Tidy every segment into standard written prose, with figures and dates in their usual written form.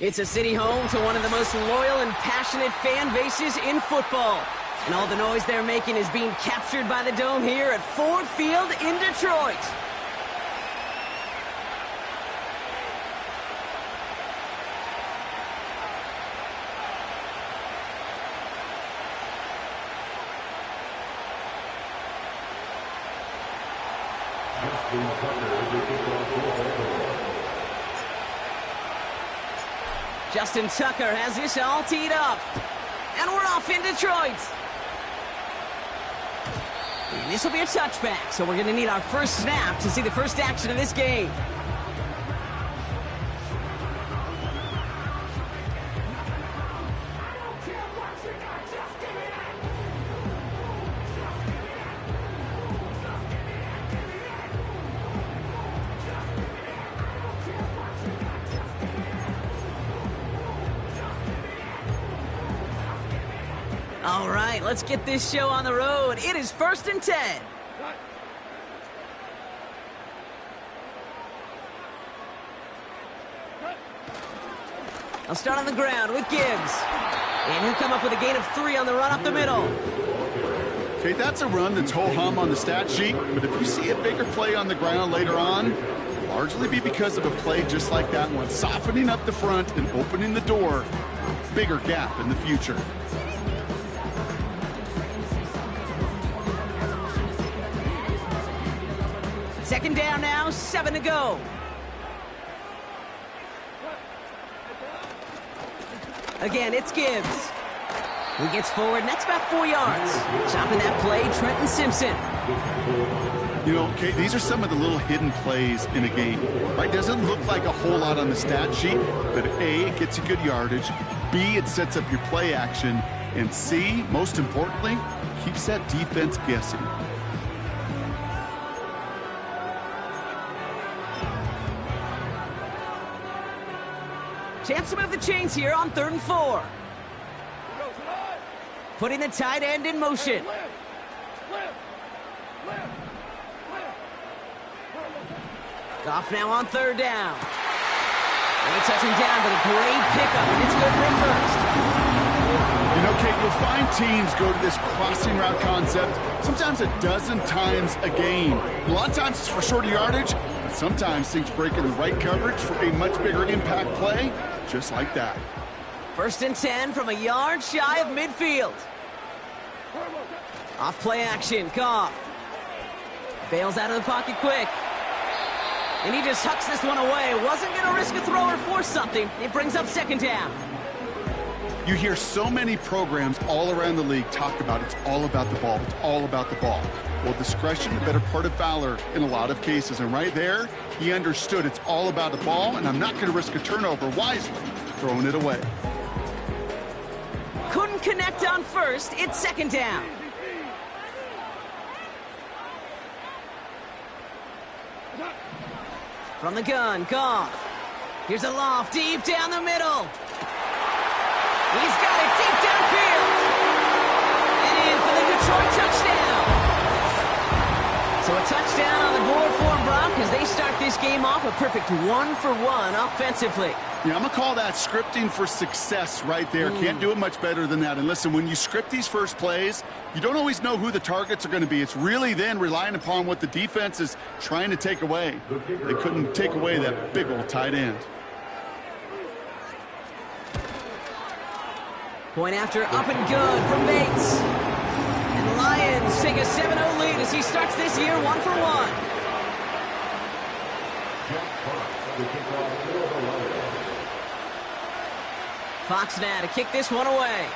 It's a city home to one of the most loyal and passionate fan bases in football. And all the noise they're making is being captured by the Dome here at Ford Field in Detroit. Justin Tucker has this all teed up. And we're off in Detroit. And this will be a touchback, so we're going to need our first snap to see the first action of this game. All right, let's get this show on the road. It is 1st and 10. I'll start on the ground with Gibbs. And he'll come up with a gain of 3 on the run up the middle. Okay, that's a run that's ho-hum on the stat sheet, but if you see a bigger play on the ground later on, it'll largely be because of a play just like that one, softening up the front and opening the door for a bigger gap in the future. Second down now, 7 to go. Again, it's Gibbs. He gets forward, and that's about 4 yards. Chopping that play, Trenton Simpson. You know, Kate, these are some of the little hidden plays in a game. Right? Doesn't look like a whole lot on the stat sheet, but A, it gets you good yardage. B, it sets up your play action. And C, most importantly, keeps that defense guessing. Chance to move the chains here on 3rd and 4. Putting the tight end in motion. Goff now on 3rd down. They touch him down, but a great pickup, and it's good for a first. You know, Kate, you'll find teams go to this crossing route concept sometimes a dozen times a game. A lot of times it's for shorter yardage, but sometimes things break in the right coverage for a much bigger impact play, just like that. 1st and 10 from a yard shy of midfield. Off play action, Goff. Bails out of the pocket quick. And he just hucks this one away. Wasn't going to risk a throw or force something. It brings up 2nd down. You hear so many programs all around the league talk about it's all about the ball. It's all about the ball. Well, discretion, the better part of valor in a lot of cases. And right there, he understood it's all about the ball, and I'm not going to risk a turnover wisely, throwing it away. Couldn't connect on 1st. It's 2nd down. From the gun, Goff. Here's a loft deep down the middle. He's got it deep downfield. And in for the Detroit touchdown. So a touchdown on the board for them, Brock, as they start this game off a perfect 1-for-1 offensively. Yeah, I'm going to call that scripting for success right there. Can't do it much better than that. And listen, when you script these first plays, you don't always know who the targets are going to be. It's really then relying upon what the defense is trying to take away. They couldn't take away that big old tight end. Point after up and good from Bates. And the Lions take a 7-0 lead as he starts this year 1-for-1. Fox now to kick this one away.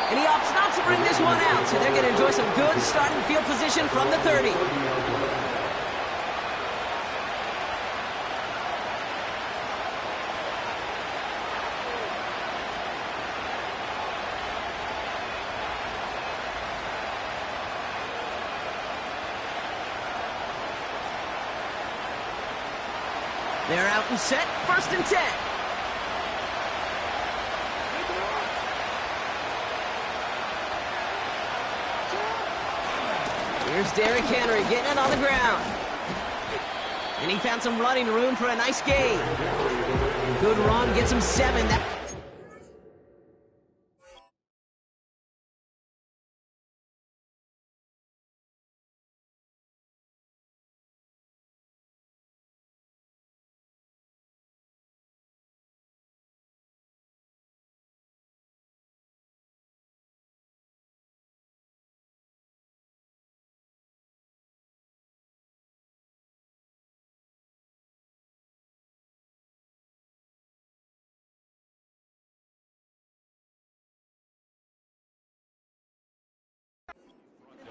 And he opts not to bring this one out, so they're going to enjoy some good starting field position from the 30. They're out and set, 1st and 10. Here's Derrick Henry getting it on the ground. And he found some running room for a nice gain. Good run, gets him 7.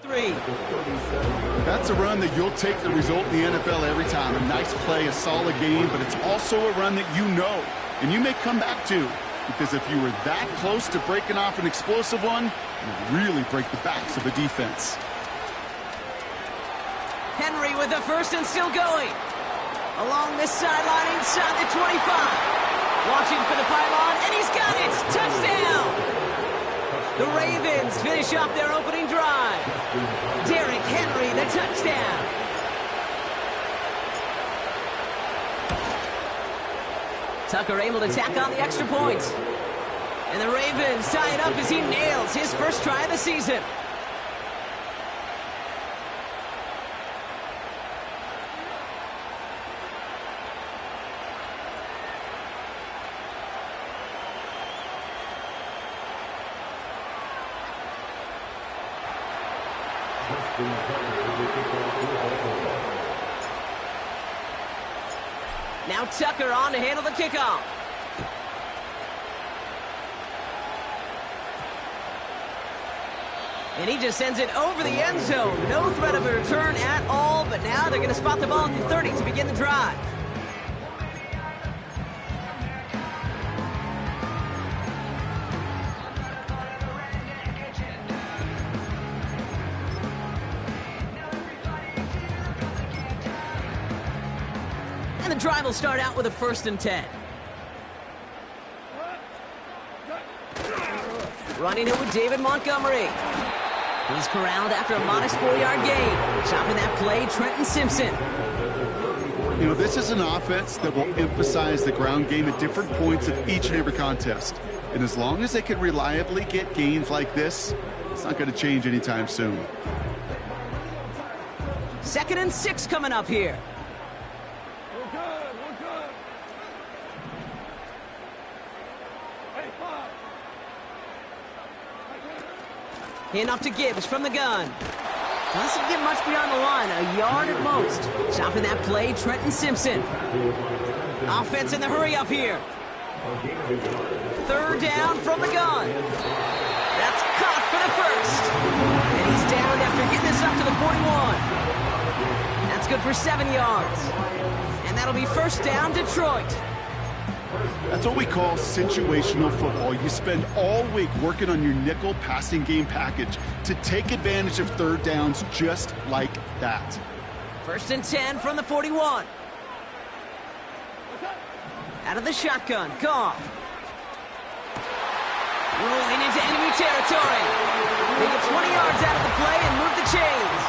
Three. That's a run that you'll take the result in the NFL every time. A nice play, a solid game, but it's also a run that you know, and you may come back to, because if you were that close to breaking off an explosive one, you really break the backs of the defense. Henry with the first and still going. Along this sideline inside the 25. Watching for the pylon, and he's got it! Touchdown! The Ravens finish off their opening drive. Derrick Henry, the touchdown. Tucker able to tack on the extra point. And the Ravens tie it up as he nails his first try of the season. Now Tucker on to handle the kickoff. And he just sends it over the end zone. No threat of a return at all, but now they're going to spot the ball at the 30 to begin the drive. And the drive will start out with a 1st and 10. Running it with David Montgomery. He's corralled after a modest 4-yard gain. Chopping that play, Trenton Simpson. You know, this is an offense that will emphasize the ground game at different points of each and every contest. And as long as they can reliably get gains like this, it's not going to change anytime soon. 2nd and 6 coming up here. Handoff to Gibbs from the gun. Doesn't get much beyond the line, a yard at most. Chopping that play, Trenton Simpson. Offense in the hurry up here. 3rd down from the gun. That's caught for the first. And he's down after getting this up to the 41. That's good for 7 yards. And that'll be 1st down, Detroit. That's what we call situational football. You spend all week working on your nickel passing game package to take advantage of 3rd downs just like that. 1st and 10 from the 41. Out of the shotgun, Goff. Rolling into enemy territory. They get 20 yards out of the play and move the chains.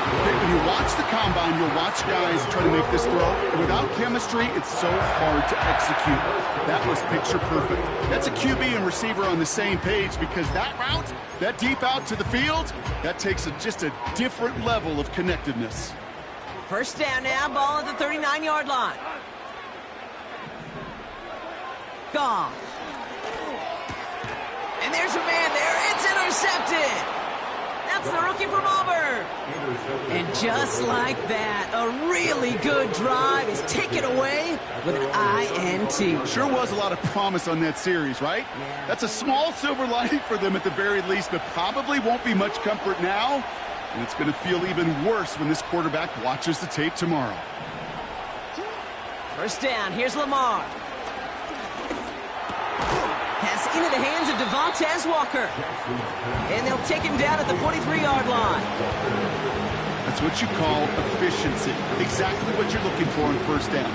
Okay, when you watch the combine, you'll watch guys try to make this throw. And without chemistry, it's so hard to execute. That was picture perfect. That's a QB and receiver on the same page, because that route, that deep out to the field, that takes just a different level of connectedness. 1st down now, ball at the 39-yard line. Goff. And there's a man there. It's intercepted. That's the rookie from Auburn. And just like that, a really good drive is taken away with an INT. Sure was a lot of promise on that series, right? Yeah. That's a small silver lining for them at the very least, but probably won't be much comfort now. And it's going to feel even worse when this quarterback watches the tape tomorrow. 1st down, here's Lamar. Pass into the hands of Devontae Walker. And they'll take him down at the 43-yard line. That's what you call efficiency. Exactly what you're looking for on 1st down.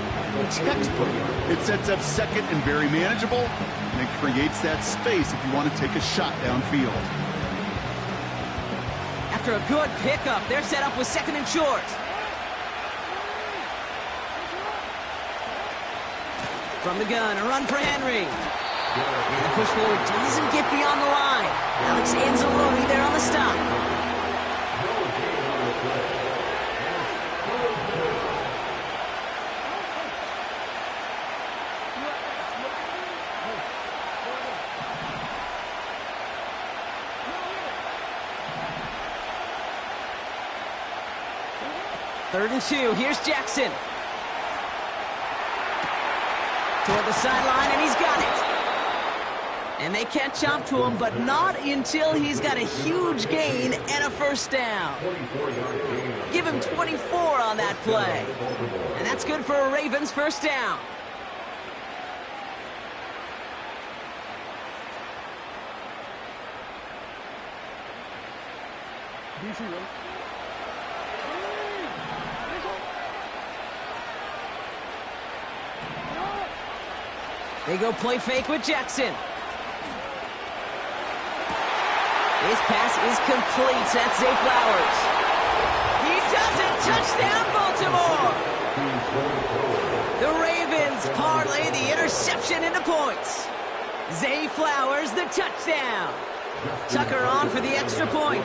Textbook. It sets up 2nd and very manageable, and it creates that space if you want to take a shot downfield. After a good pickup, they're set up with second and short. From the gun, a run for Henry. And the push forward doesn't get beyond the line. Alex Anzalone there on the stop. Third and 2, here's Jackson. Toward the sideline, and he's got it. And they catch up to him, but not until he's got a huge gain and a first down. Give him 24 on that play. And that's good for a Ravens first down. They go play fake with Jackson. His pass is complete. That's Zay Flowers. He does it. Touchdown, Baltimore. The Ravens parlay the interception into points. Zay Flowers, the touchdown. Tucker on for the extra point.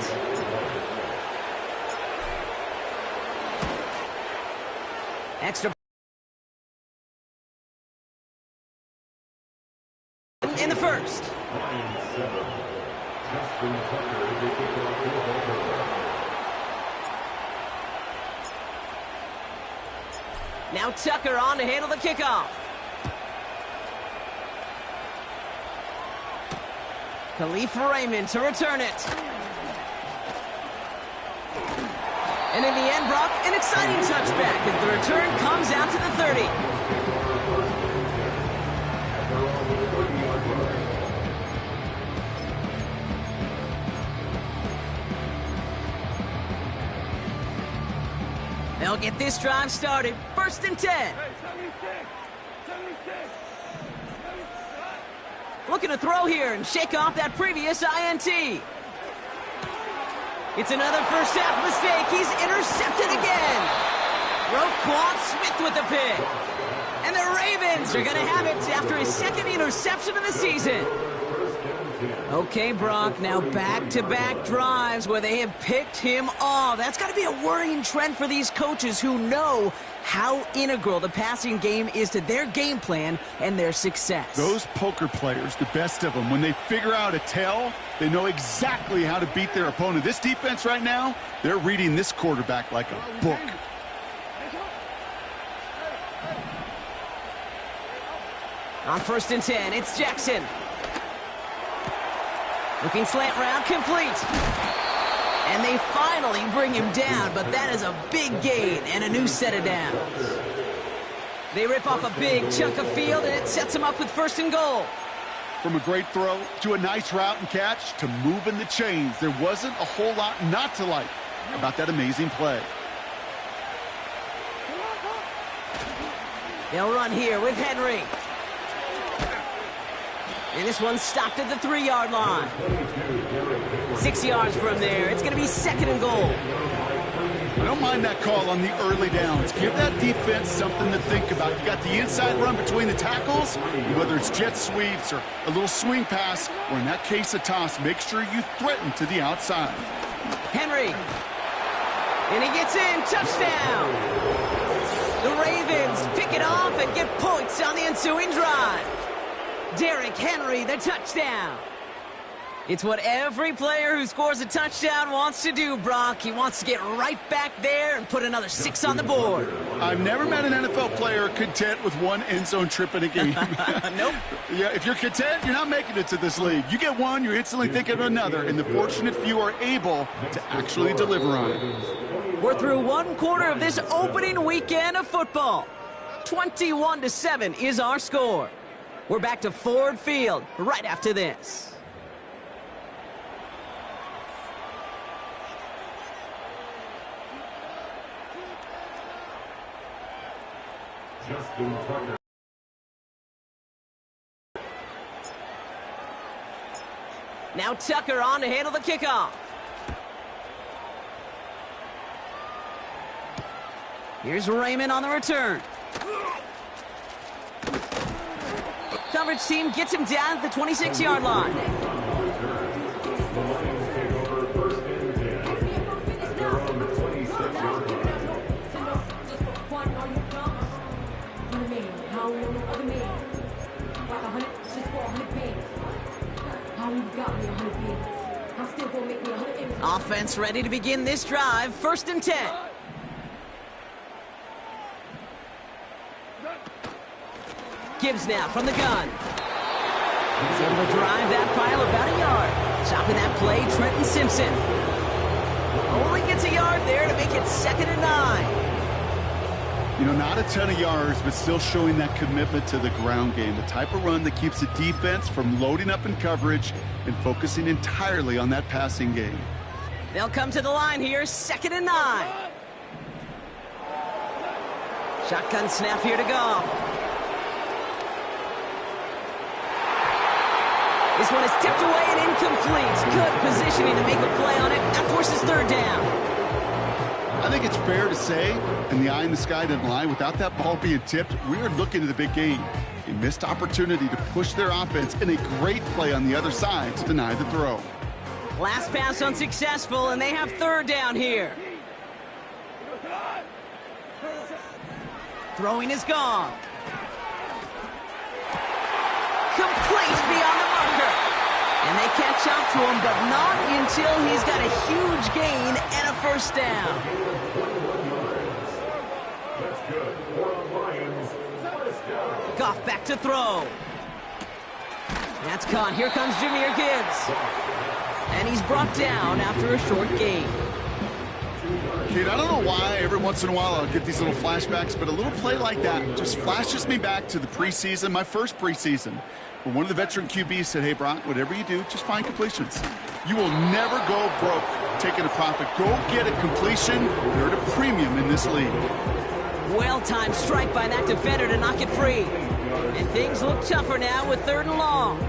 Extra in the first. Now Tucker on to handle the kickoff. Khalif Raymond to return it. And in the end, Brock, an exciting touchback as the return comes out to the 30. They'll get this drive started. First and 10. Looking to throw here and shake off that previous INT. It's another first half mistake. He's intercepted again. Roquan Smith with the pick. And the Ravens are going to have it after his second interception of the season. Okay, Brock, now back-to-back drives where they have picked him off. That's got to be a worrying trend for these coaches who know how integral the passing game is to their game plan and their success. Those poker players, the best of them, when they figure out a tell, they know exactly how to beat their opponent. This defense right now, they're reading this quarterback like a book. On first and 10, it's Jackson. Looking slant route, complete. And they finally bring him down, but that is a big gain and a new set of downs. They rip off a big chunk of field, and it sets them up with first and goal. From a great throw to a nice route and catch to moving the chains, there wasn't a whole lot not to like about that amazing play. They'll run here with Henry. And this one's stopped at the 3-yard line. 6 yards from there. It's going to be second and goal. I don't mind that call on the early downs. Give that defense something to think about. You got the inside run between the tackles, whether it's jet sweeps or a little swing pass, or in that case a toss, make sure you threaten to the outside. Henry. And he gets in. Touchdown. The Ravens pick it off and get points on the ensuing drive. Derrick Henry, the touchdown. It's what every player who scores a touchdown wants to do, Brock. He wants to get right back there and put another 6 on the board. I've never met an NFL player content with one end zone trip in a game. Nope. Yeah, if you're content, you're not making it to this league. You get one, you're instantly thinking of another, and the fortunate few are able to actually deliver on it. We're through one quarter of this opening weekend of football. 21-7 is our score. We're back to Ford Field right after this. Justin Tucker. Now Tucker on to handle the kickoff. Here's Raymond on the return. Coverage team gets him down at the 26-yard line. The Lions take over first and 10. They're on the 26-yard line. Offense ready to begin this drive. First and 10. Gibbs now from the gun. He's able to drive that pile about a yard. Chopping that play, Trenton Simpson. Only gets a yard there to make it 2nd and 9. You know, not a ton of yards, but still showing that commitment to the ground game. The type of run that keeps the defense from loading up in coverage and focusing entirely on that passing game. They'll come to the line here, 2nd and 9. Shotgun snap here to go. This one is tipped away and incomplete. Good positioning to make a play on it. That forces 3rd down. I think it's fair to say, and the eye in the sky doesn't lie, without that ball being tipped, we are looking at the big game. A missed opportunity to push their offense and a great play on the other side to deny the throw. Last pass unsuccessful, and they have 3rd down here. Throwing is gone. Complete beyond the marker. And they catch up to him, but not until he's got a huge gain and a 1st down. That's good. For the Lions, 1st down. Goff back to throw. That's caught. Here comes Jahmyr Gibbs. And he's brought down after a short gain. Kate, I don't know why every once in a while I'll get these little flashbacks, but a little play like that just flashes me back to the preseason, my first preseason, where one of the veteran QBs said, hey, Brock, whatever you do, just find completions. You will never go broke taking a profit. Go get a completion. They're at a premium in this league. Well-timed strike by that defender to knock it free. And things look tougher now with 3rd and long.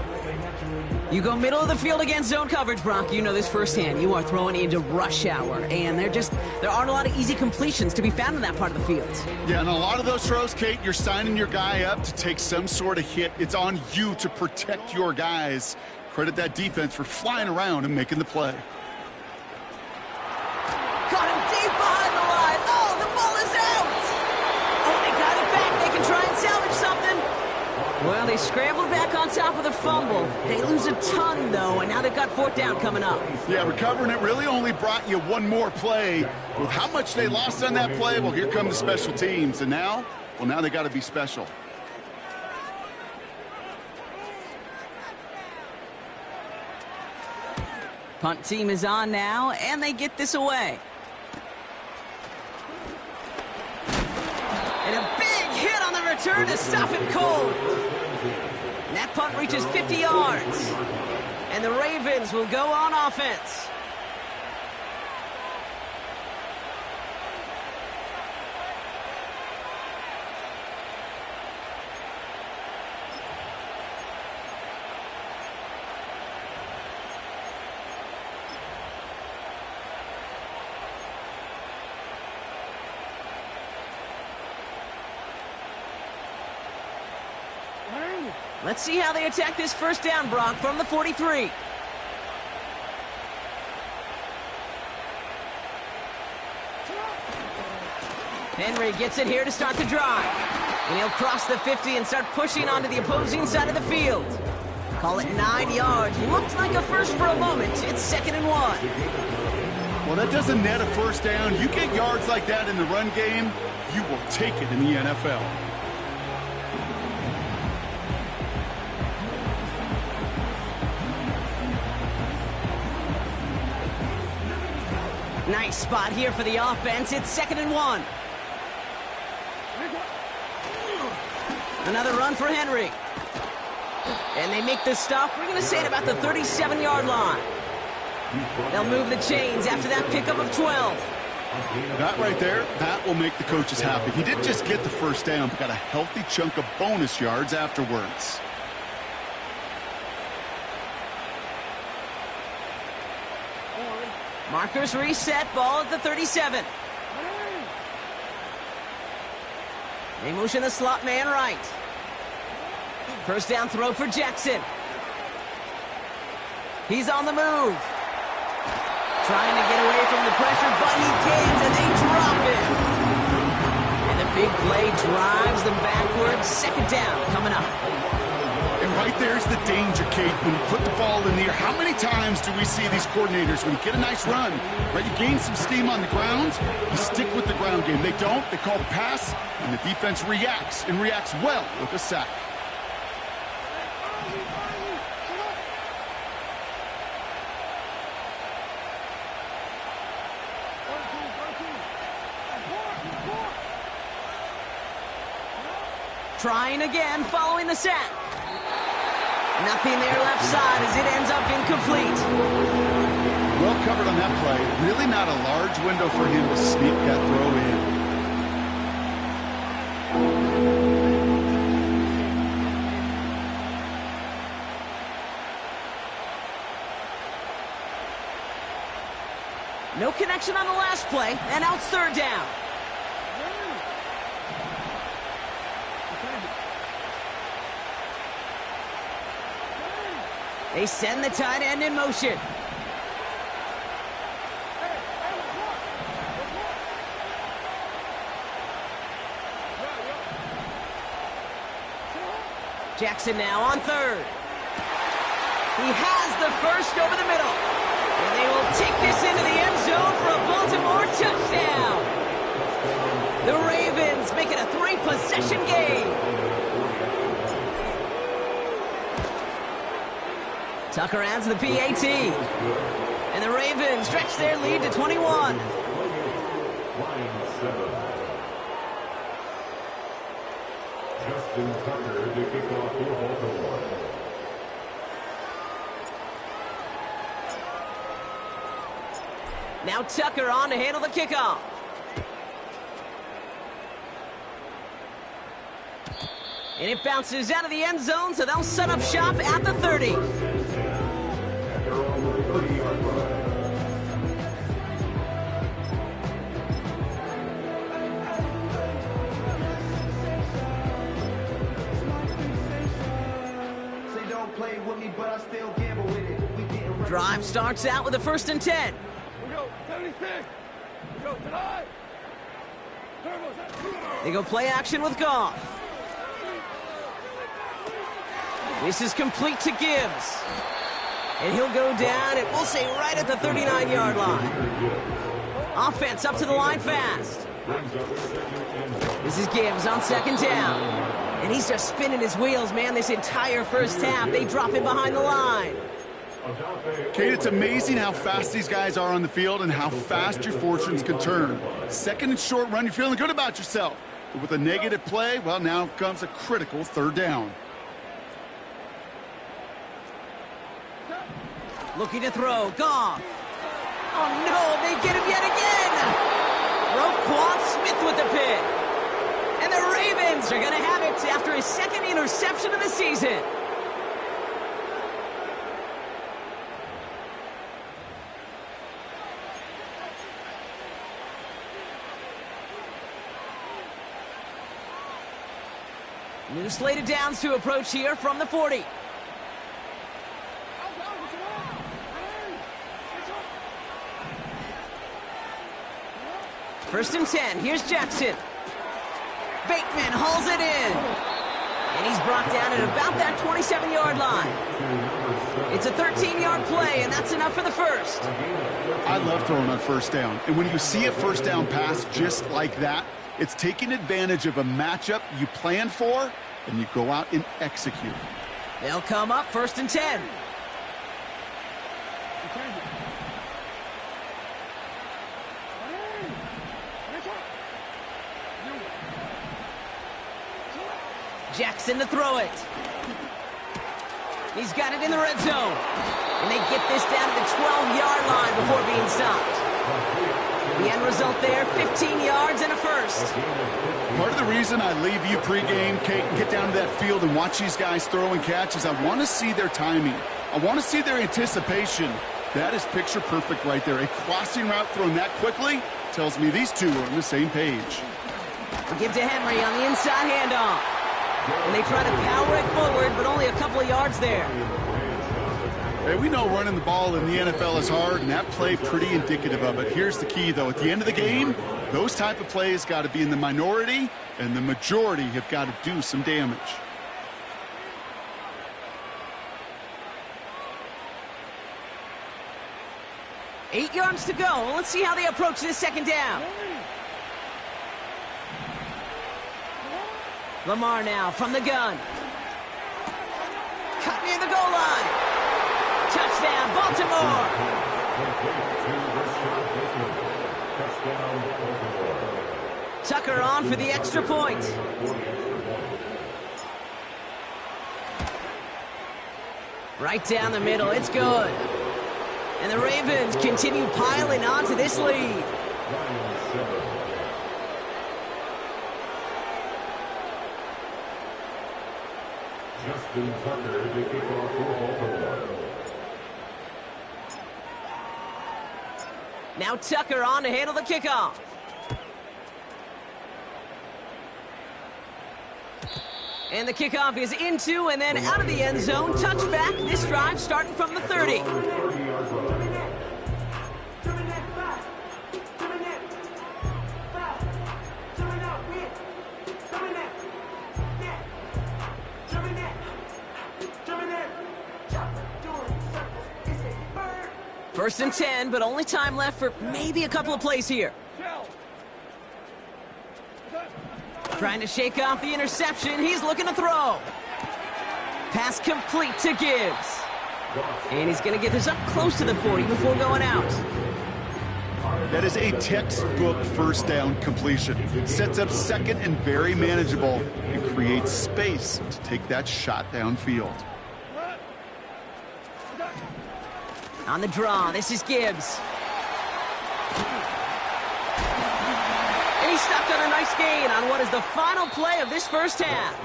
You go middle of the field against zone coverage, Brock. You know this firsthand. You are throwing into rush hour, and there aren't a lot of easy completions to be found in that part of the field. Yeah, and a lot of those throws, Kate, you're signing your guy up to take some sort of hit. It's on you to protect your guys. Credit that defense for flying around and making the play. Caught him deep behind the line. Oh, the ball is out. Oh, they got it back. They can try and salvage something. Well, they scrambled back on top of the fumble. They lose a ton, though, and now they've got 4th down coming up. Yeah, recovering it really only brought you one more play. With how much they lost on that play, well, here come the special teams. And now, well, now they got to be special. Punt team is on now, and they get this away. And a big hit on the return to stop him cold. And that punt reaches 50 yards. And the Ravens will go on offense. Let's see how they attack this 1st down, Brock, from the 43. Henry gets it here to start the drive. And he'll cross the 50 and start pushing onto the opposing side of the field. Call it 9 yards. Looked like a first for a moment. It's 2nd and 1. Well, that doesn't net a 1st down. You get yards like that in the run game, you will take it in the NFL. Nice spot here for the offense. It's 2nd and 1. Another run for Henry. And they make the stop. We're going to say at about the 37-yard line. They'll move the chains after that pickup of 12. That right there, that will make the coaches happy. He didn't just get the 1st down, but got a healthy chunk of bonus yards afterwards. Markers reset, ball at the 37. They motion the slot man right. First down throw for Jackson. He's on the move. Trying to get away from the pressure, but he can't, and they drop it. And the big play drives them backwards. Second down coming up. And right there's the danger, Kate, when you put the ball in the air. How many times do we see these coordinators, when you get a nice run, right, you gain some steam on the ground, you stick with the ground game. They don't, they call the pass, and the defense reacts, and reacts well with a sack. Trying again, following the sack. Nothing there left side as it ends up incomplete. Well covered on that play. Really not a large window for him to sneak that throw in. No connection on the last play, and now it's third down. They send the tight end in motion. Jackson now on third. He has the first over the middle. And they will take this into the end zone for a Baltimore touchdown. The Ravens make it a 3-possession game. Tucker adds the PAT. And the Ravens stretch their lead to 21. Line 7. Justin Tucker to kick off for Baltimore. Now Tucker on to handle the kickoff. And it bounces out of the end zone, so they'll set up shop at the 30. Drive starts out with a 1st and 10. They go play action with Goff. This is complete to Gibbs. And he'll go down, and we'll say right at the 39-yard line. Offense up to the line fast. This is Gibbs on 2nd down. And he's just spinning his wheels, man, this entire first half. They drop him behind the line. Kate, it's amazing how fast these guys are on the field and how fast your fortunes can turn. 2nd and short run, you're feeling good about yourself. But with a negative play, well, now comes a critical 3rd down. Looking to throw, Goff. Oh no, they get him yet again! Roquan Smith with the pick. And the Ravens are going to have it after his 2nd interception of the season. New slated downs to approach here from the 40. First and 10, here's Jackson. Bateman hauls it in. And he's brought down at about that 27-yard line. It's a 13-yard play, and that's enough for the first. I love throwing on 1st down. And when you see a 1st down pass just like that, it's taking advantage of a matchup you plan for, and you go out and execute. They'll come up 1st and 10. Jackson to throw it. He's got it in the red zone. And they get this down to the 12-yard line before being stopped. The end result there, 15 yards and a first. Part of the reason I leave you pregame, Kate, and get down to that field and watch these guys throw and catch is I want to see their timing. I want to see their anticipation. That is picture perfect right there. A crossing route thrown that quickly tells me these two are on the same page. Give to Henry on the inside handoff. And they try to power it forward, but only a couple of yards there. Hey, we know running the ball in the NFL is hard, and that play pretty indicative of it. Here's the key, though. At the end of the game, those type of plays got to be in the minority, and the majority have got to do some damage. Eight yards to go. Let's see how they approach this second down. Lamar now from the gun. Cut near the goal line. Touchdown, Baltimore. Tucker on for the extra point. Right down the middle, it's good. And the Ravens continue piling onto this lead. Justin Tucker to kick off for Baltimore. Now Tucker on to handle the kickoff. And the kickoff is into and then out of the end zone. Touchback. This drive starting from the 30. First and 10, but only time left for maybe a couple of plays here. Trying to shake off the interception. He's looking to throw. Pass complete to Gibbs. And he's going to get this up close to the 40 before going out. That is a textbook first down completion. Sets up second and very manageable and creates space to take that shot downfield. On the draw, this is Gibbs. And he stopped on a nice gain on what is the final play of this first half.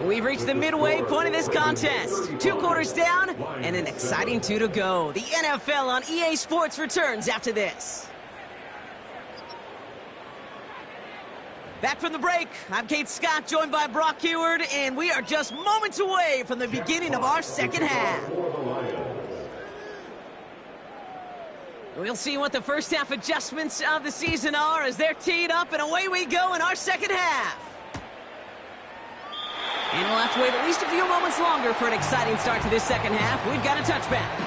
We've reached the midway point of this contest. 2 quarters down and an exciting 2 to go. The NFL on EA Sports returns after this. Back from the break, I'm Kate Scott, joined by Brock Heward, and we are just moments away from the beginning of our second half. We'll see what the first half adjustments of the season are as they're teed up, and away we go in our second half. And we'll have to wait at least a few moments longer for an exciting start to this second half. We've got a touchback.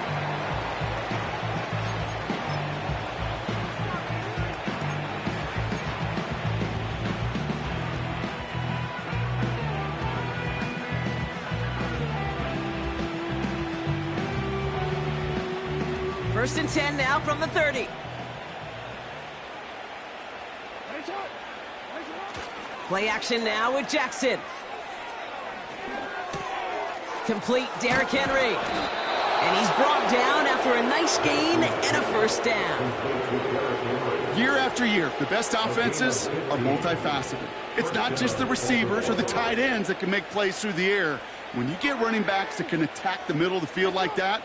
First and 10 now from the 30. Play action now with Jackson. Complete, Derrick Henry. And he's brought down after a nice gain and a first down. Year after year, the best offenses are multifaceted. It's not just the receivers or the tight ends that can make plays through the air. When you get running backs that can attack the middle of the field like that,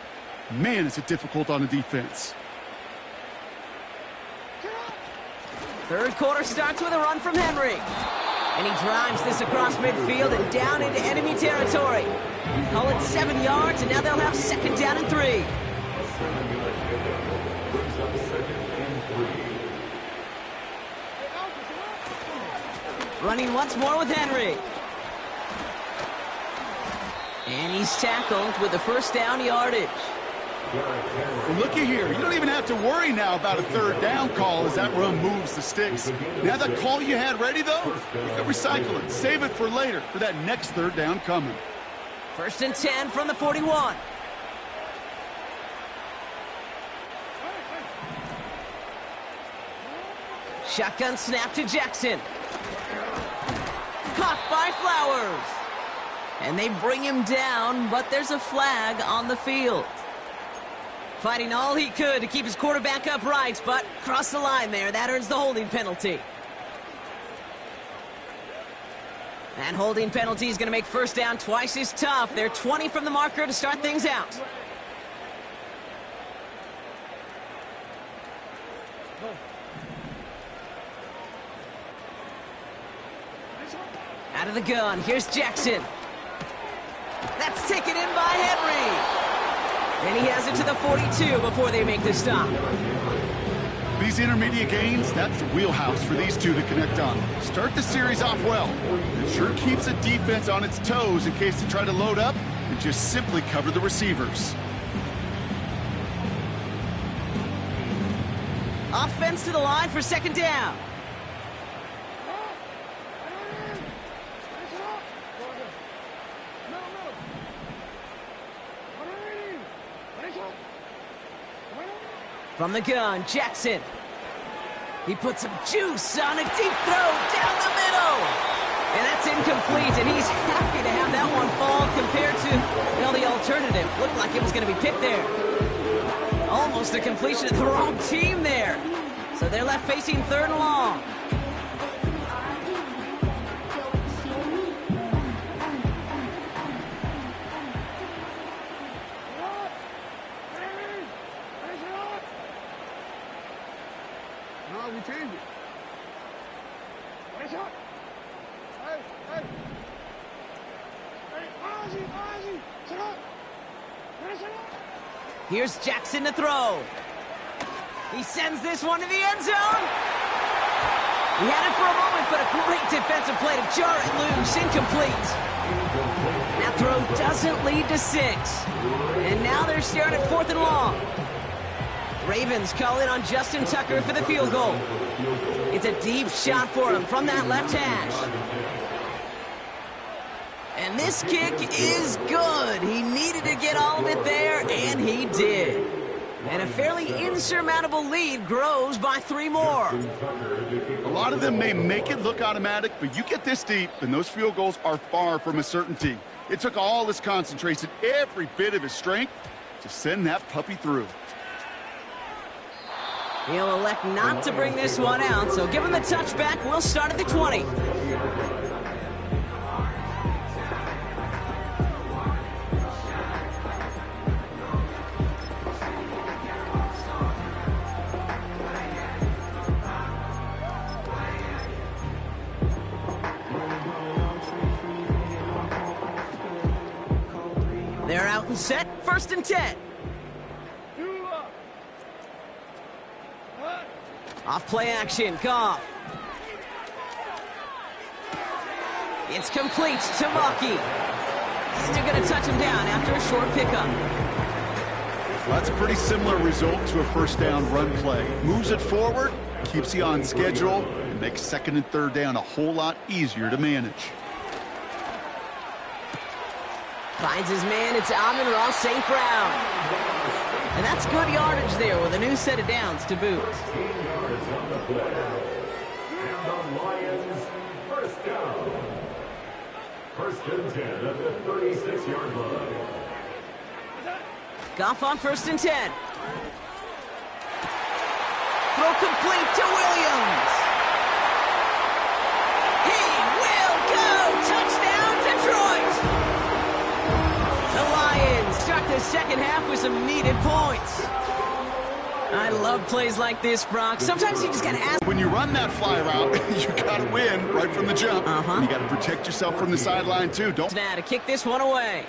man, is it difficult on the defense. Third quarter starts with a run from Henry. And he drives this across midfield and down into enemy territory. Call it 7 yards, and now they'll have second down and 3. Running once more with Henry. And he's tackled with the first down yardage. Well, looky here. You don't even have to worry now about a third down call as that run moves the sticks. Now that call you had ready, though, you can recycle it. Save it for later for that next third down coming. First and 10 from the 41. Shotgun snap to Jackson. Caught by Flowers. And they bring him down, but there's a flag on the field. Fighting all he could to keep his quarterback upright, but crossed the line there. That earns the holding penalty. And holding penalty is going to make first down twice as tough. They're 20 from the marker to start things out. Out of the gun, here's Jackson. That's taken in by Henry. And he has it to the 42 before they make the stop. These intermediate gains, that's the wheelhouse for these two to connect on. Start the series off well. It sure keeps the defense on its toes in case they try to load up and just simply cover the receivers. Offense to the line for second down. From the gun, Jackson. He puts some juice on a deep throw down the middle. And that's incomplete, and he's happy to have that one fall compared to, the alternative. Looked like it was going to be picked there. Almost a completion of the wrong team there. So they're left facing third and long. Here's Jackson to throw. He sends this one to the end zone. He had it for a moment, but a great defensive play to jar it loose. Incomplete. That throw doesn't lead to 6. And now they're staring at fourth and long. Ravens call in on Justin Tucker for the field goal. It's a deep shot for him from that left hash. And this kick is good. He needed to get all of it there, and he did. And a fairly insurmountable lead grows by 3 more. A lot of them may make it look automatic, but you get this deep, and those field goals are far from a certainty. It took all his concentration, every bit of his strength, to send that puppy through. He'll elect not to bring this one out, so give him the touchback. We'll start at the 20. They're out and set, first and 10. Off play action, Goff. It's complete to Mackey. And they're going to touch him down after a short pickup. Well, that's a pretty similar result to a first down run play. Moves it forward, keeps you on schedule, and makes second and third down a whole lot easier to manage. Finds his man, it's Amon-Ra St. Brown. And that's good yardage there with a new set of downs to boot. 15 yards on the play. And the Lions, first down. First and 10 at the 36-yard line. Goff on first and 10. Throw complete to Williams. He will go! Touchdown, Detroit! The Lions start the second half with some needed points. I love plays like this, Brock. Sometimes you just got to ask. When you run that fly route, you got to win right from the jump. And you got to protect yourself from the sideline, too. Don't. Now to kick this one away.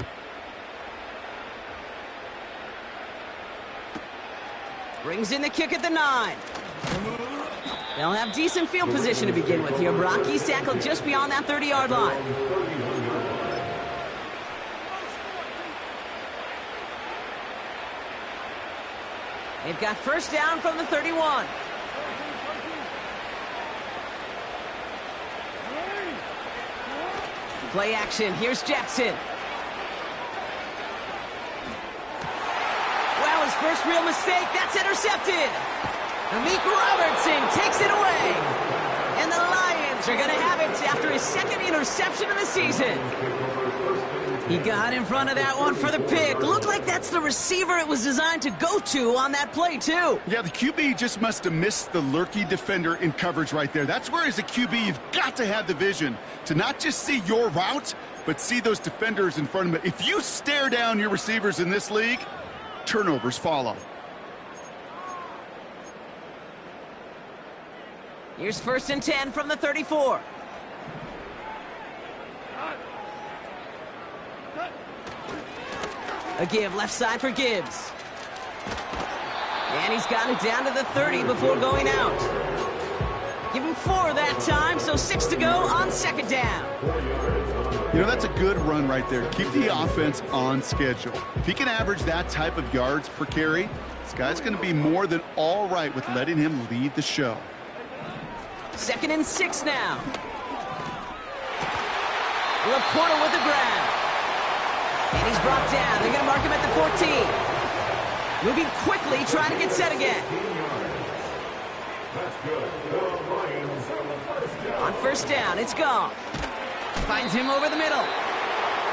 Brings in the kick at the 9. They'll have decent field position to begin with here, Brock. He's tackled just beyond that 30-yard line. They've got first down from the 31. Play action. Here's Jackson. Wow, his first real mistake. That's intercepted. Amik Robertson takes it away. And the Lions are going to have it after his second interception of the season. He got in front of that one for the pick. Looked like that's the receiver it was designed to go to on that play, too. Yeah, the QB just must have missed the lurky defender in coverage right there. That's where, as a QB, you've got to have the vision to not just see your route, but see those defenders in front of it. If you stare down your receivers in this league, turnovers follow. Here's first and 10 from the 34. A give left side for Gibbs. And he's got it down to the 30 before going out. Give him 4 that time, so 6 to go on second down. You know, that's a good run right there. Keep the offense on schedule. If he can average that type of yards per carry, this guy's going to be more than all right with letting him lead the show. 2nd and 6 now. Laporta with the grab. And he's brought down. They're going to mark him at the 14. Moving quickly, trying to get set again. On first down, it's Goff. Finds him over the middle.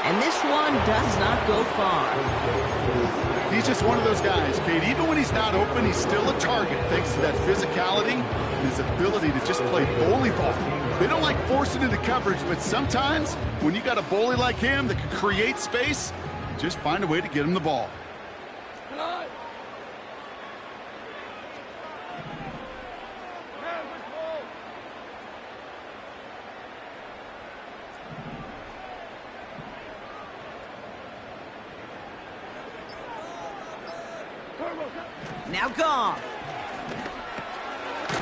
And this one does not go far. He's just one of those guys, Kate. Even when he's not open, he's still a target thanks to that physicality and his ability to just play bully ball. They don't like forcing into coverage, but sometimes when you got a bully like him that can create space, just find a way to get him the ball. Now Goff.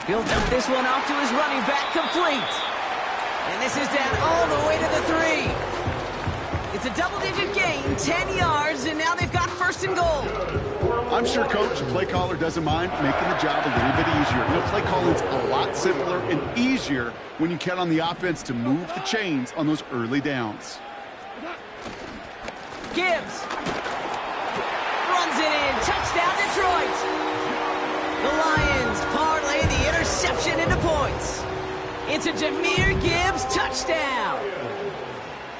He'll dump this one off to his running back, complete. And this is down all the way to the 3. It's a double-digit gain, 10 yards, and now they've got 1st and goal. I'm sure Coach, the play caller, doesn't mind making the job a little bit easier. You know, play calling's a lot simpler and easier when you count on the offense to move the chains on those early downs. Gibbs. Runs it in. Touchdown, Detroit. The Lions parlay the interception into points. It's a Jahmyr Gibbs touchdown.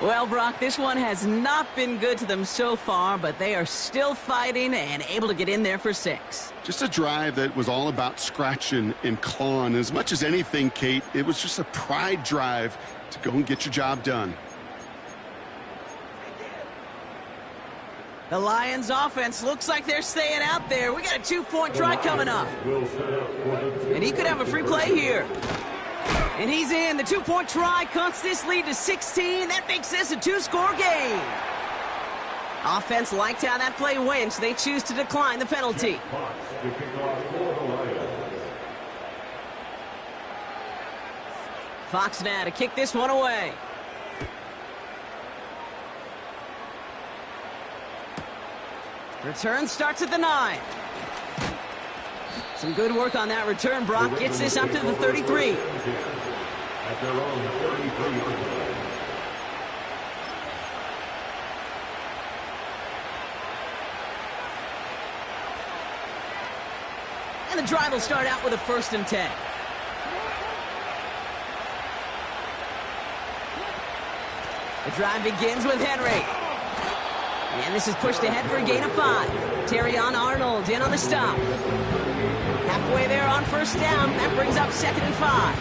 Well, Brock, this one has not been good to them so far, but they are still fighting and able to get in there for 6. Just a drive that was all about scratching and clawing. As much as anything, Kate, it was just a pride drive to go and get your job done. The Lions offense looks like they're staying out there. We got a 2-point try coming up. And he could have a free play here. And he's in. The 2-point try cuts this lead to 16. That makes this a 2-score game. Offense liked how that play went, so they choose to decline the penalty. Fox now to kick this one away. Return starts at the 9. Some good work on that return. Brock gets this up to the 33. At their own 33. And the drive will start out with a 1st and 10. The drive begins with Henry. And this is pushed ahead for a gain of 5. Terrion Arnold in on the stop. Halfway there on first down. That brings up 2nd and 5.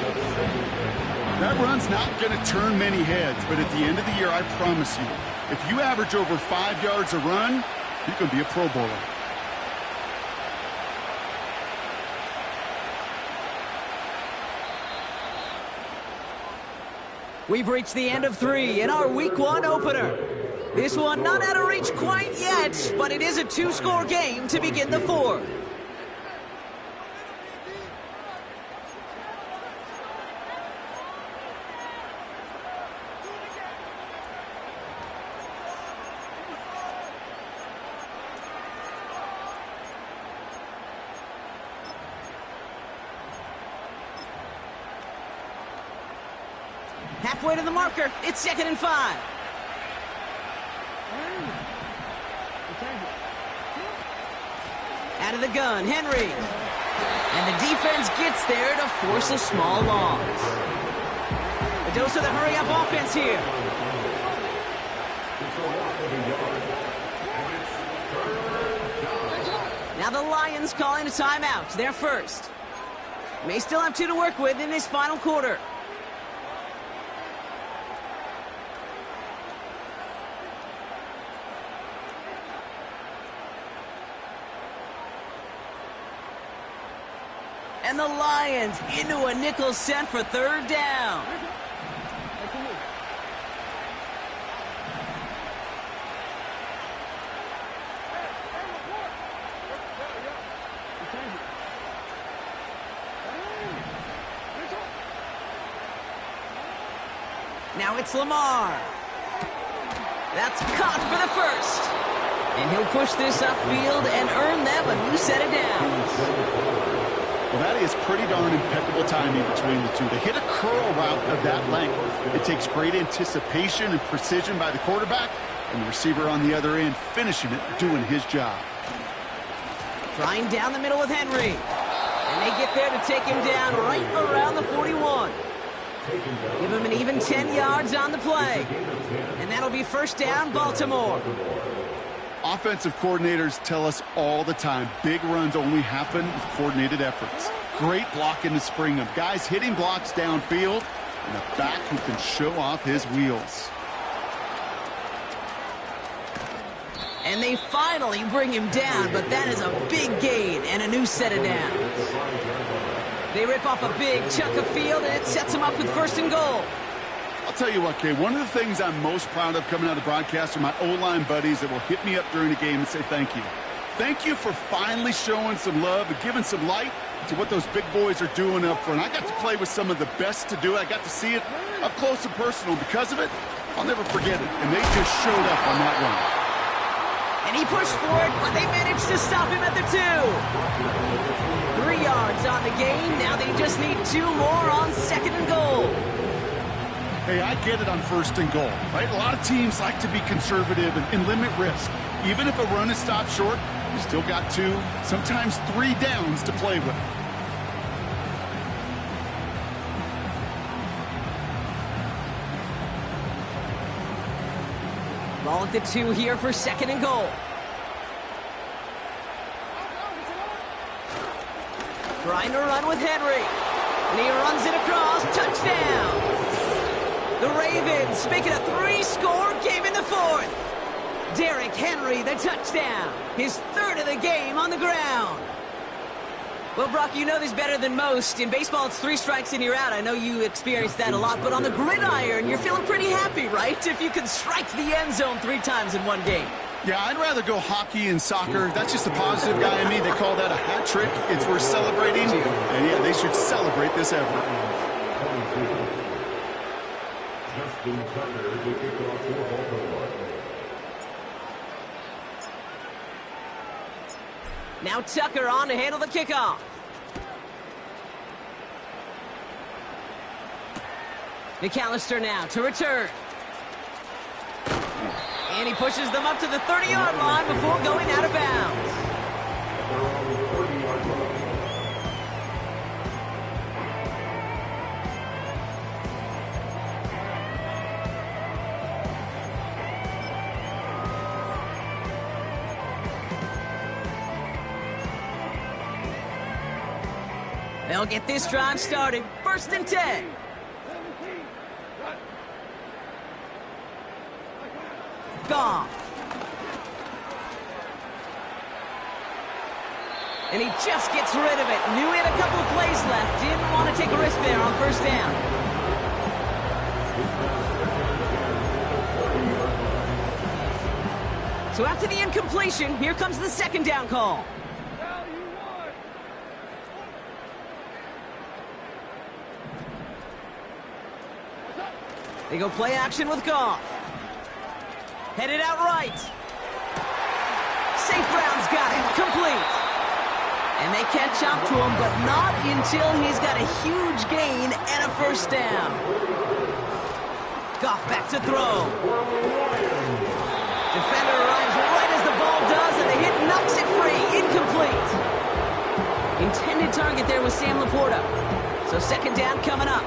That run's not going to turn many heads, but at the end of the year, I promise you, if you average over 5 yards a run, you can be a Pro Bowler. We've reached the end of 3 in our Week 1 opener. This one not out of reach quite yet, but it is a 2-score game to begin the 4th. Halfway to the marker, it's 2nd and 5. Out of the gun, Henry. And the defense gets there to force a small loss. A dose of the hurry-up offense here. Now the Lions calling a timeout. They're first. May still have 2 to work with in this final quarter. And the Lions into a nickel set for 3rd down. Now it's Lamar. That's caught for the first. And he'll push this upfield and earn them a new set of downs. Well, that is pretty darn impeccable timing between the two. They hit a curl route of that length. It takes great anticipation and precision by the quarterback, and the receiver on the other end finishing it, doing his job. Trying down the middle with Henry. And they get there to take him down right around the 41. Give him an even 10 yards on the play. And that'll be first down, Baltimore. Offensive coordinators tell us all the time, big runs only happen with coordinated efforts. Great blocking to spring them. Guys hitting blocks downfield, and a back who can show off his wheels. And they finally bring him down, but that is a big gain and a new set of downs. They rip off a big chunk of field, and it sets them up with first and goal. I'll tell you what, Kay, one of the things I'm most proud of coming out of the broadcast are my O-line buddies that will hit me up during the game and say thank you. Thank you for finally showing some love and giving some light to what those big boys are doing up front. I got to play with some of the best to do it. I got to see it up close and personal. Because of it, I'll never forget it. And they just showed up on that run. And he pushed for it, but they managed to stop him at the 2. 3 yards on the gain. Now they just need 2 more on second and goal. Hey, I get it on first and goal, right? A lot of teams like to be conservative and limit risk. Even if a run is stopped short, you still got 2, sometimes 3 downs to play with. Ball at the 2 here for second and goal. Trying to run with Henry. And he runs it across. Touchdown! The Ravens make it a 3-score game in the 4th. Derrick Henry, the touchdown. His 3rd of the game on the ground. Well, Brock, you know this better than most. In baseball, it's 3 strikes and you're out. I know you experienced that a lot. But on the gridiron, you're feeling pretty happy, right? If you can strike the end zone 3 times in one game. Yeah, I'd rather go hockey and soccer. That's just the positive guy in me. They call that a hat trick. It's worth celebrating. And yeah, they should celebrate this effort. Justin Tucker to kick off for Baltimore. Now Tucker on to handle the kickoff. McAllister now to return. And he pushes them up to the 30-yard line before going out of bounds. They're on the 30-yard line. They'll get this drive started. First and 10. Goff. And he just gets rid of it. Knew he had a couple of plays left. Didn't want to take a risk there on first down. So after the incompletion, here comes the second down call. They go play action with Goff. Headed out right. St. Brown's got it. Complete. And they catch up to him, but not until he's got a huge gain and a first down. Goff back to throw. Defender arrives right as the ball does, and the hit knocks it free. Incomplete. Intended target there was Sam Laporta. So second down coming up.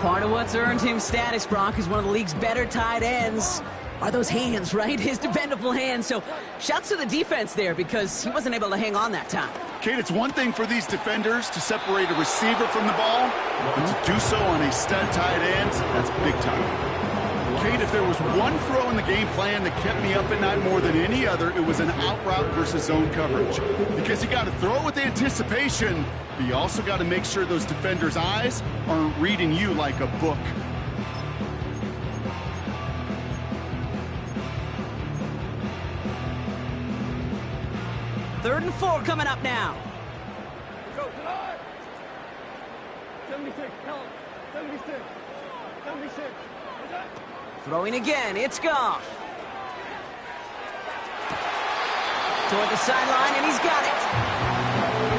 Part of what's earned him status, Brock, is one of the league's better tight ends. Are those hands, right? His dependable hands. So shouts to the defense there because he wasn't able to hang on that time. Kate, it's one thing for these defenders to separate a receiver from the ball, but to do so on a stud tight end, that's big time. Kate, if there was one throw in the game plan that kept me up at night more than any other, it was an out route versus zone coverage. Because you got to throw with anticipation, but you also got to make sure those defenders' eyes aren't reading you like a book. Third and 4 coming up now. Go, 76, help, 76. Throwing again, it's Goff. Toward the sideline, and he's got it.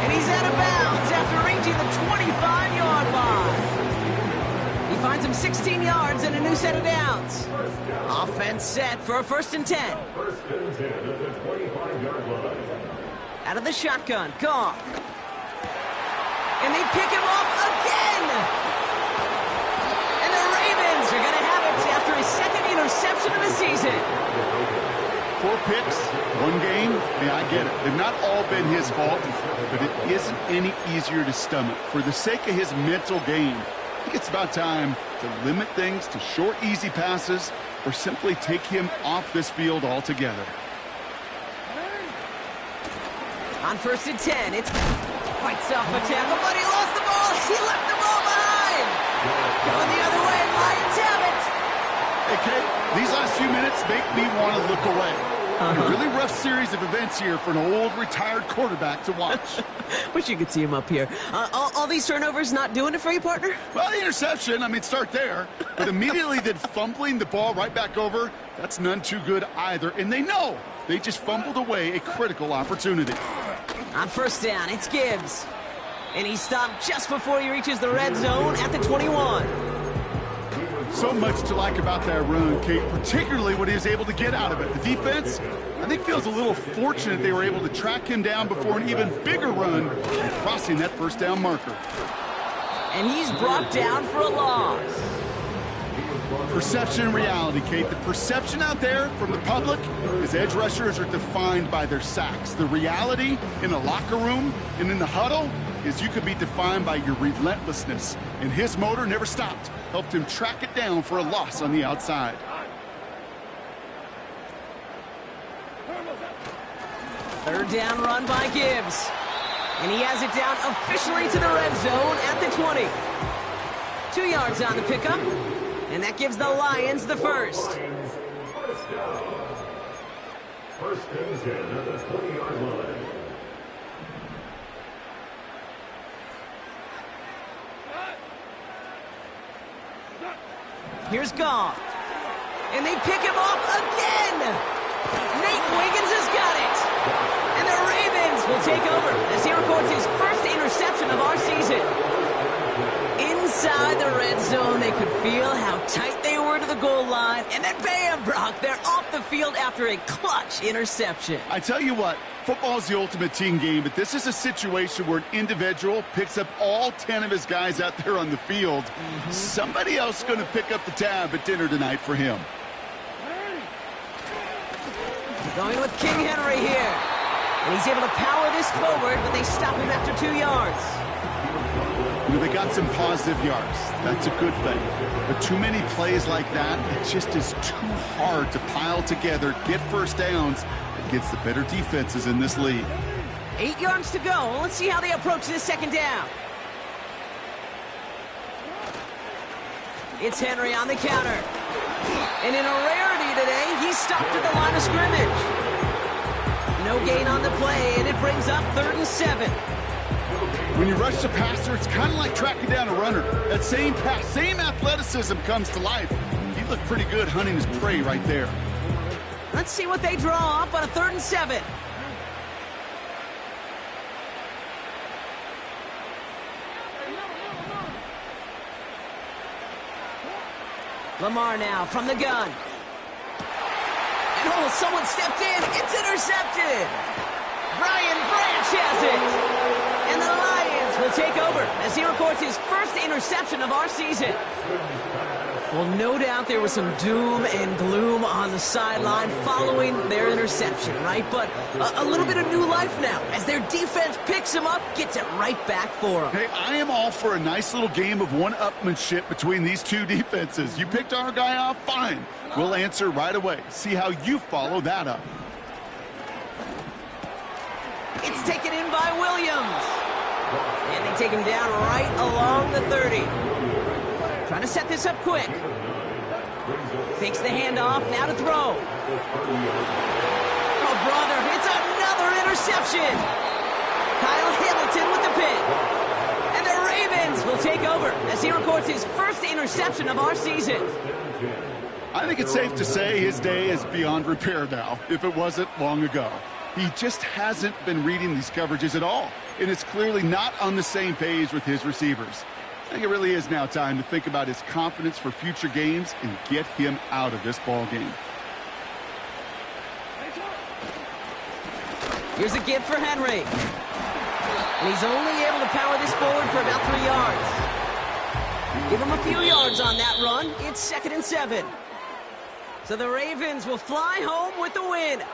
And he's out of bounds after reaching the 25-yard line. He finds him 16 yards and a new set of downs. Offense set for a 1st and 10. First and 10 at the 25-yard line. Out of the shotgun, Goff. And they pick him off again. And the Ravens are going to have it after his 2nd interception of the season. 4 picks, 1 game. Yeah, I get it. They've not all been his fault, but it isn't any easier to stomach. For the sake of his mental game, I think it's about time to limit things to short, easy passes or simply take him off this field altogether. On 1st and 10, it's fights off a tackle, but he lost the ball. He left the ball behind. Going the other way, Lions have it. Hey, Kate, these last few minutes make me want to look away. A really rough series of events here for an old retired quarterback to watch. Wish you could see him up here. All these turnovers not doing it for you, partner? Well, the interception, start there. But immediately then fumbling the ball right back over, that's none too good either. And they know they just fumbled away a critical opportunity. On 1st down, it's Gibbs. And he's stopped just before he reaches the red zone at the 21. So much to like about that run, Kate, particularly what he was able to get out of it. The defense, I think, feels a little fortunate they were able to track him down before an even bigger run and crossing that 1st down marker. And he's brought down for a loss. Perception and reality, Kate. The perception out there from the public is edge rushers are defined by their sacks. The reality in a locker room and in the huddle is you could be defined by your relentlessness. And his motor never stopped. Helped him track it down for a loss on the outside. Third down run by Gibbs. And he has it down officially to the red zone at the 20. 2 yards on the pickup. And that gives the Lions the 1st. First down. 1st and 10 at the 20-yard line. Here's Goff. And they pick him off again. Nate Wiggins has got it. And the Ravens will take over as he records his 1st interception of our season. Inside the red zone, they could feel how tight they were to the goal line. And then bam, Brock, they're off the field after a clutch interception. I tell you what, football is the ultimate team game, but this is a situation where an individual picks up all 10 of his guys out there on the field. Somebody else is going to pick up the tab at dinner tonight for him. Going with King Henry here. And he's able to power this forward, but they stop him after 2 yards. They got some positive yards. That's a good thing. But too many plays like that, it just is too hard to pile together, get 1st downs against the better defenses in this league. 8 yards to go. Let's see how they approach this 2nd down. It's Henry on the counter. And in a rarity today, he's stopped at the line of scrimmage. No gain on the play, and it brings up 3rd and 7. When you rush the passer, it's kind of like tracking down a runner. That same pass, same athleticism comes to life. He looked pretty good hunting his prey right there. Let's see what they draw up on a 3rd and 7. Lamar now from the gun. And oh, someone stepped in. It's intercepted. Brian Branch has it. And the Lions will take over as he records his 1st interception of our season. Well, no doubt there was some doom and gloom on the sideline following their interception, right? But a little bit of new life now as their defense picks him up, gets it right back for them. Hey, I am all for a nice little game of one-upmanship between these two defenses. You picked our guy off, fine. We'll answer right away. See how you follow that up. It's taken in by Williams. And they take him down right along the 30. Trying to set this up quick. Fakes the handoff, now to throw. Oh, brother, it's another interception. Kyle Hamilton with the pick. And the Ravens Lance will take over as he records his first interception of our season. I think it's safe to say his day is beyond repair now, if it wasn't long ago. He just hasn't been reading these coverages at all, and it's clearly not on the same page with his receivers. I think it really is now time to think about his confidence for future games and get him out of this ball game. Here's a give for Henry. And he's only able to power this forward for about 3 yards. Give him a few yards on that run. It's 2nd and 7. So the Ravens will fly home with the win.